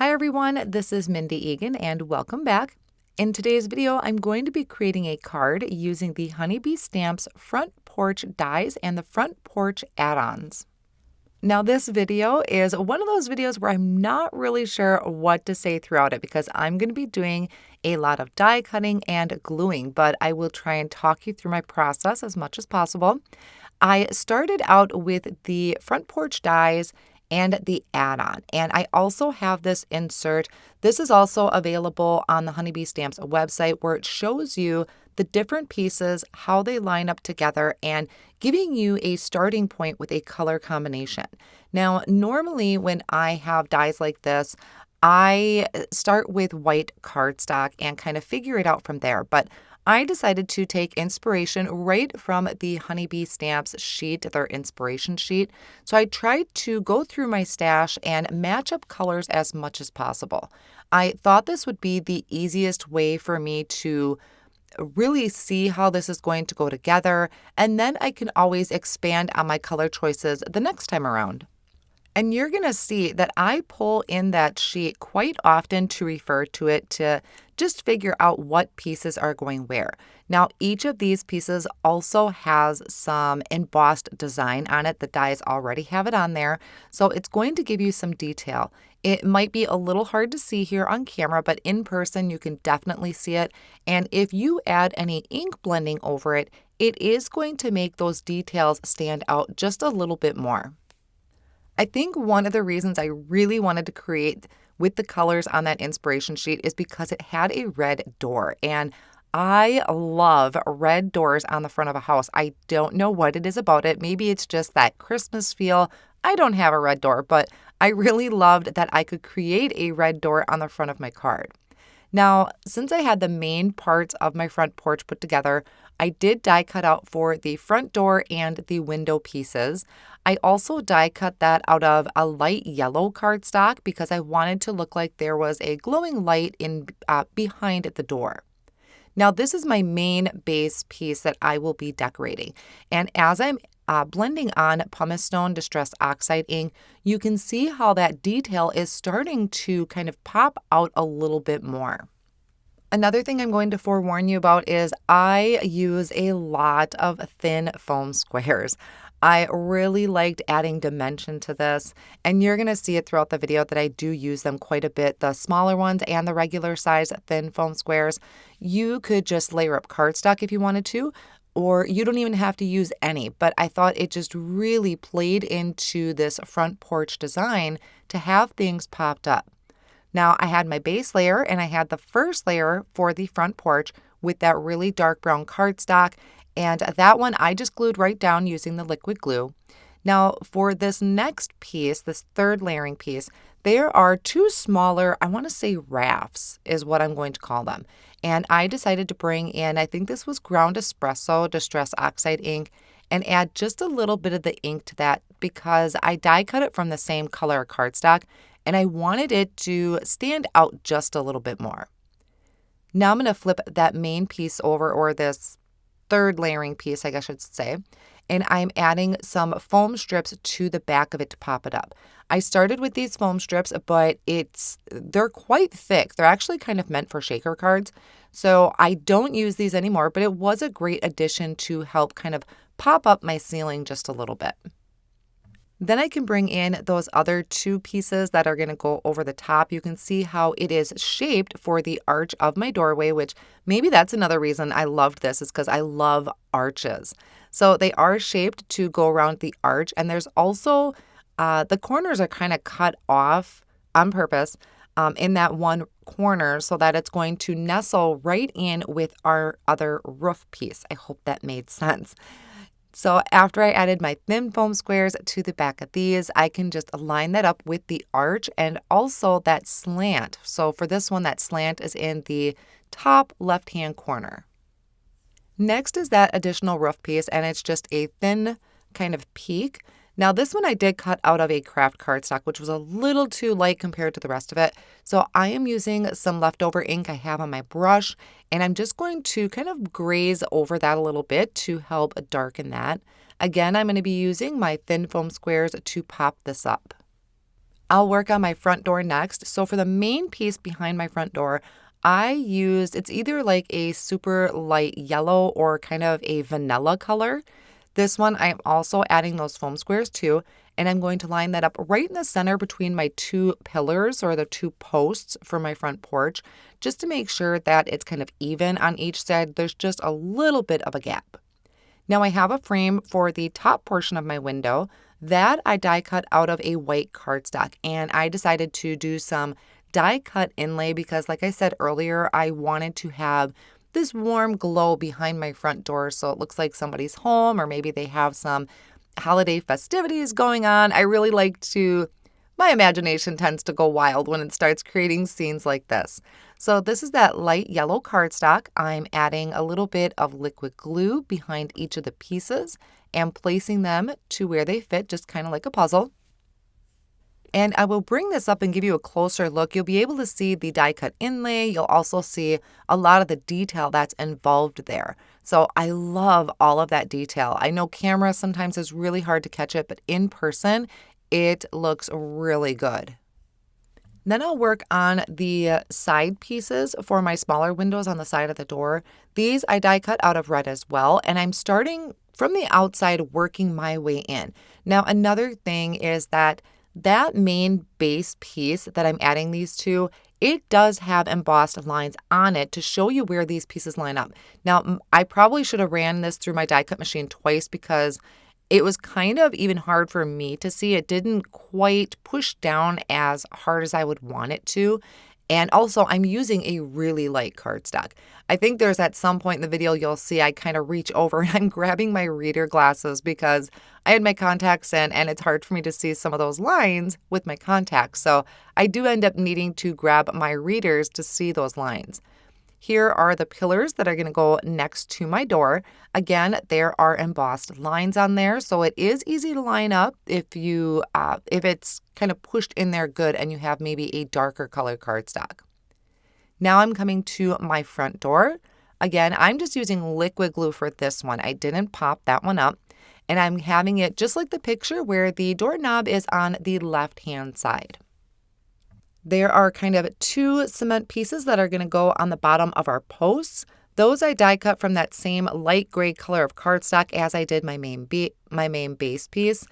Hi everyone, this is Mindy Eggen and welcome back. In today's video, I'm going to be creating a card using the Honeybee Stamps Front Porch dies and the Front Porch add-ons. Now this video is one of those videos where I'm not really sure what to say throughout it because I'm going to be doing a lot of die cutting and gluing, but I will try and talk you through my process as much as possible. I started out with the Front Porch dies and the add-on. And I also have this insert. This is also available on the Honeybee Stamps website where it shows you the different pieces, how they line up together, and giving you a starting point with a color combination. Now, normally when I have dies like this, I start with white cardstock and kind of figure it out from there. But I decided to take inspiration right from the Honeybee Stamps sheet, their inspiration sheet. So I tried to go through my stash and match up colors as much as possible. I thought this would be the easiest way for me to really see how this is going to go together, and then I can always expand on my color choices the next time around. And you're going to see that I pull in that sheet quite often to refer to it to just figure out what pieces are going where. Now, each of these pieces also has some embossed design on it. The dies already have it on there, so it's going to give you some detail. It might be a little hard to see here on camera, but in person you can definitely see it. And if you add any ink blending over it, it is going to make those details stand out just a little bit more. I think one of the reasons I really wanted to create with the colors on that inspiration sheet is because it had a red door, and I love red doors on the front of a house. I don't know what it is about it. Maybe it's just that Christmas feel. I don't have a red door, but I really loved that I could create a red door on the front of my card. Now, since I had the main parts of my front porch put together, I did die cut out for the front door and the window pieces. I also die cut that out of a light yellow cardstock because I wanted to look like there was a glowing light in behind the door. Now, this is my main base piece that I will be decorating. And as I'm blending on pumice stone distressed oxide ink, you can see how that detail is starting to kind of pop out a little bit more. Another thing I'm going to forewarn you about is I use a lot of thin foam squares. I really liked adding dimension to this, and you're going to see it throughout the video that I do use them quite a bit, the smaller ones and the regular size thin foam squares. You could just layer up cardstock if you wanted to, or you don't even have to use any, but I thought it just really played into this front porch design to have things popped up. Now I had my base layer and I had the first layer for the front porch with that really dark brown cardstock, and that one I just glued right down using the liquid glue. Now for this next piece, this third layering piece, there are two smaller, I want to say rafts is what I'm going to call them. And I decided to bring in, I think this was ground espresso distress oxide ink, and add just a little bit of the ink to that because I die cut it from the same color cardstock and I wanted it to stand out just a little bit more. Now I'm going to flip that main piece over, or this third layering piece, I guess I should say, and I'm adding some foam strips to the back of it to pop it up. I started with these foam strips, but they're quite thick. They're actually kind of meant for shaker cards, so I don't use these anymore, but it was a great addition to help kind of pop up my ceiling just a little bit. Then I can bring in those other two pieces that are going to go over the top. You can see how it is shaped for the arch of my doorway, which maybe that's another reason I loved this, is because I love arches. So they are shaped to go around the arch, and there's also the corners are kind of cut off on purpose in that one corner so that it's going to nestle right in with our other roof piece. I hope that made sense. So after I added my thin foam squares to the back of these, I can just line that up with the arch and also that slant. So for this one, that slant is in the top left-hand corner. Next is that additional roof piece, and it's just a thin kind of peak. Now this one I did cut out of a craft cardstock, which was a little too light compared to the rest of it. So I am using some leftover ink I have on my brush, and I'm just going to kind of graze over that a little bit to help darken that. Again, I'm going to be using my thin foam squares to pop this up. I'll work on my front door next. So for the main piece behind my front door, I used, it's either like a super light yellow or kind of a vanilla color. This one, I'm also adding those foam squares too, and I'm going to line that up right in the center between my two pillars or the two posts for my front porch, just to make sure that it's kind of even on each side. There's just a little bit of a gap. Now I have a frame for the top portion of my window that I die cut out of a white cardstock, and I decided to do some die cut inlay because, like I said earlier, I wanted to have this warm glow behind my front door so it looks like somebody's home, or maybe they have some holiday festivities going on. I really like to, my imagination tends to go wild when it starts creating scenes like this. So this is that light yellow cardstock. I'm adding a little bit of liquid glue behind each of the pieces and placing them to where they fit, just kind of like a puzzle. And I will bring this up and give you a closer look. You'll be able to see the die cut inlay. You'll also see a lot of the detail that's involved there. So I love all of that detail. I know camera sometimes is really hard to catch it, but in person, it looks really good. Then I'll work on the side pieces for my smaller windows on the side of the door. These I die cut out of red as well, and I'm starting from the outside working my way in. Now, another thing is that main base piece that I'm adding these to, it does have embossed lines on it to show you where these pieces line up. Now, I probably should have ran this through my die cut machine twice because it was kind of even hard for me to see. It didn't quite push down as hard as I would want it to. And also, I'm using a really light cardstock. I think there's at some point in the video you'll see I kind of reach over and I'm grabbing my reader glasses because I had my contacts in and it's hard for me to see some of those lines with my contacts. So I do end up needing to grab my readers to see those lines. Here are the pillars that are going to go next to my door. Again, there are embossed lines on there, so it is easy to line up if it's kind of pushed in there good and you have maybe a darker color cardstock. Now I'm coming to my front door. Again, I'm just using liquid glue for this one. I didn't pop that one up, and I'm having it just like the picture where the doorknob is on the left-hand side. There are kind of two cement pieces that are going to go on the bottom of our posts. Those I die cut from that same light gray color of cardstock as I did my main base piece.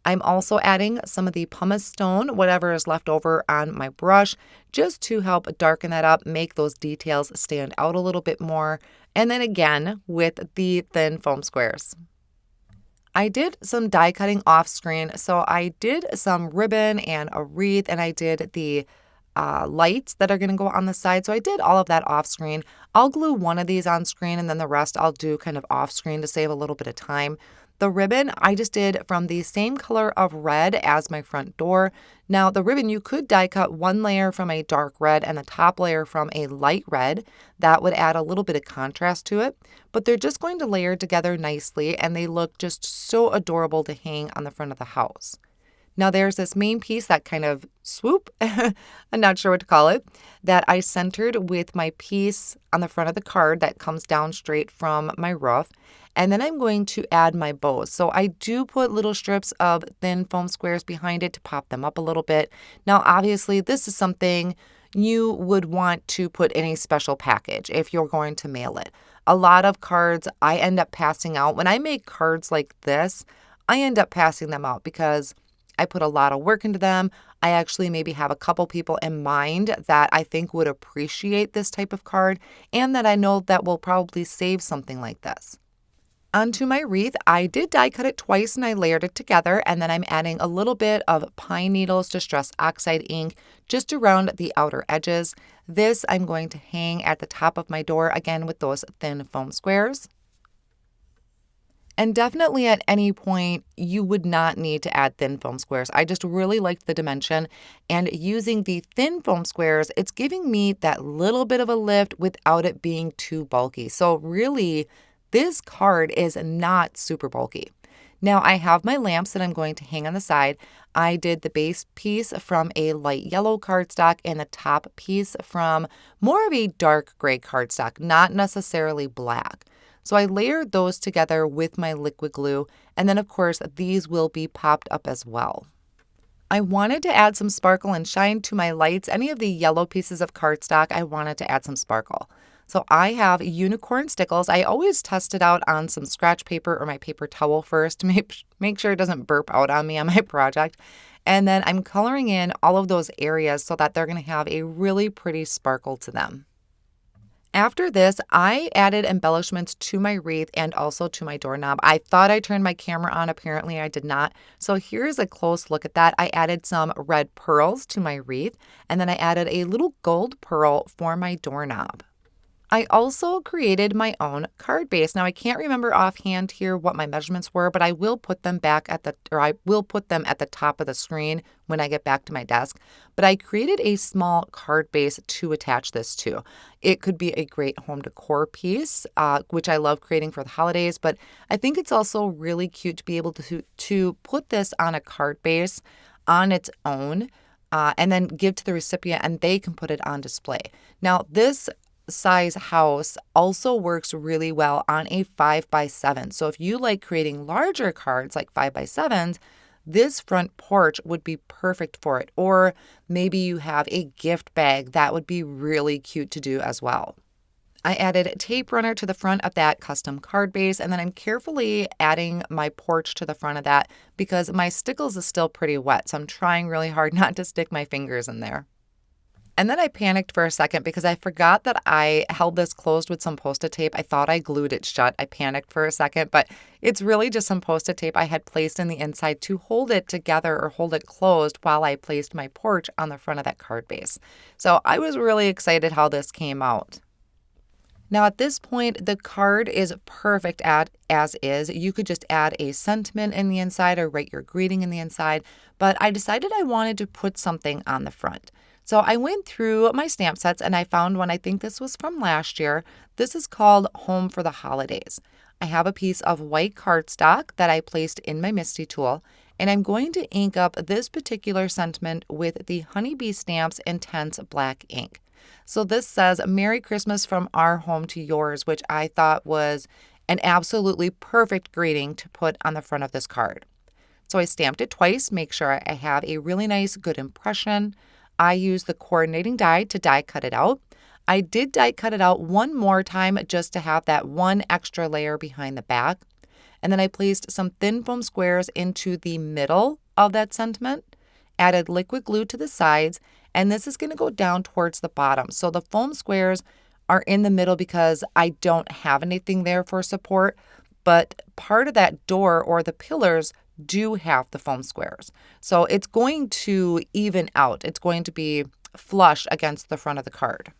I'm also adding some of the pumice stone, whatever is left over on my brush, just to help darken that up, make those details stand out a little bit more. And then again with the thin foam squares. I did some die cutting off screen, so I did some ribbon and a wreath, and I did the lights that are going to go on the side. So I did all of that off screen. I'll glue one of these on screen and then the rest I'll do kind of off screen to save a little bit of time. The ribbon I just did from the same color of red as my front door. Now the ribbon, you could die cut one layer from a dark red and the top layer from a light red. That would add a little bit of contrast to it, but they're just going to layer together nicely and they look just so adorable to hang on the front of the house. Now there's this main piece, that kind of swoop, I'm not sure what to call it, that I centered with my piece on the front of the card that comes down straight from my roof. And then I'm going to add my bows. So I do put little strips of thin foam squares behind it to pop them up a little bit. Now, obviously, this is something you would want to put in a special package if you're going to mail it. A lot of cards I end up passing out. When I make cards like this, I end up passing them out because I put a lot of work into them. I actually maybe have a couple people in mind that I think would appreciate this type of card and that I know that will probably save something like this. Onto my wreath, I did die cut it twice and I layered it together, and then I'm adding a little bit of pine needles distress oxide ink just around the outer edges. This I'm going to hang at the top of my door again with those thin foam squares. And definitely at any point, you would not need to add thin foam squares. I just really liked the dimension, and using the thin foam squares, it's giving me that little bit of a lift without it being too bulky. So really, this card is not super bulky. Now I have my lamps that I'm going to hang on the side. I did the base piece from a light yellow cardstock and the top piece from more of a dark gray cardstock, not necessarily black. So I layered those together with my liquid glue, and then of course these will be popped up as well. I wanted to add some sparkle and shine to my lights. Any of the yellow pieces of cardstock, I wanted to add some sparkle. So I have unicorn stickles. I always test it out on some scratch paper or my paper towel first to make sure it doesn't burp out on me on my project. And then I'm coloring in all of those areas so that they're going to have a really pretty sparkle to them. After this, I added embellishments to my wreath and also to my doorknob. I thought I turned my camera on. Apparently I did not. So here's a close look at that. I added some red pearls to my wreath, and then I added a little gold pearl for my doorknob. I also created my own card base. Now I can't remember offhand here what my measurements were, but I will put them at the top of the screen when I get back to my desk. But I created a small card base to attach this to. It could be a great home decor piece, which I love creating for the holidays, but I think it's also really cute to be able to put this on a card base on its own, and then give to the recipient and they can put it on display. Now this size house also works really well on a 5x7. So if you like creating larger cards like 5x7s, this front porch would be perfect for it. Or maybe you have a gift bag that would be really cute to do as well. I added tape runner to the front of that custom card base, and then I'm carefully adding my porch to the front of that because my stickles is still pretty wet. So I'm trying really hard not to stick my fingers in there. And then I panicked for a second because I forgot that I held this closed with some Post-it tape. I thought I glued it shut. I panicked for a second, but it's really just some Post-it tape I had placed in the inside to hold it together or hold it closed while I placed my porch on the front of that card base. So I was really excited how this came out. Now at this point, the card is perfect as is. You could just add a sentiment in the inside or write your greeting in the inside, but I decided I wanted to put something on the front. So I went through my stamp sets and I found one. I think this was from last year. This is called Home for the Holidays. I have a piece of white cardstock that I placed in my Misty tool, and I'm going to ink up this particular sentiment with the Honeybee Stamps Intense Black ink. So this says, "Merry Christmas from our home to yours," which I thought was an absolutely perfect greeting to put on the front of this card. So I stamped it twice, make sure I have a really nice, good impression. I used the coordinating die to die cut it out. I did die cut it out one more time just to have that one extra layer behind the back. And then I placed some thin foam squares into the middle of that sentiment, added liquid glue to the sides, and this is going to go down towards the bottom. So the foam squares are in the middle because I don't have anything there for support, but part of that door or the pillars do have the foam squares. So it's going to even out. It's going to be flush against the front of the card.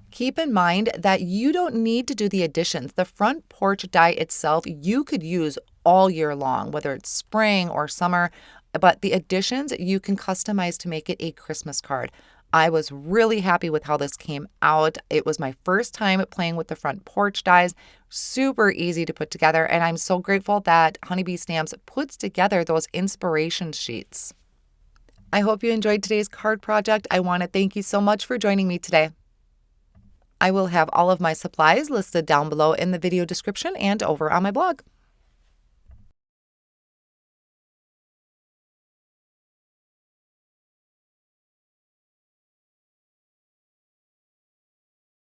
Keep in mind that you don't need to do the additions. The front porch die itself, you could use all year long, whether it's spring or summer, but the additions you can customize to make it a Christmas card. I was really happy with how this came out. It was my first time playing with the front porch dies. Super easy to put together, and I'm so grateful that Honeybee Stamps puts together those inspiration sheets. I hope you enjoyed today's card project. I want to thank you so much for joining me today. I will have all of my supplies listed down below in the video description and over on my blog.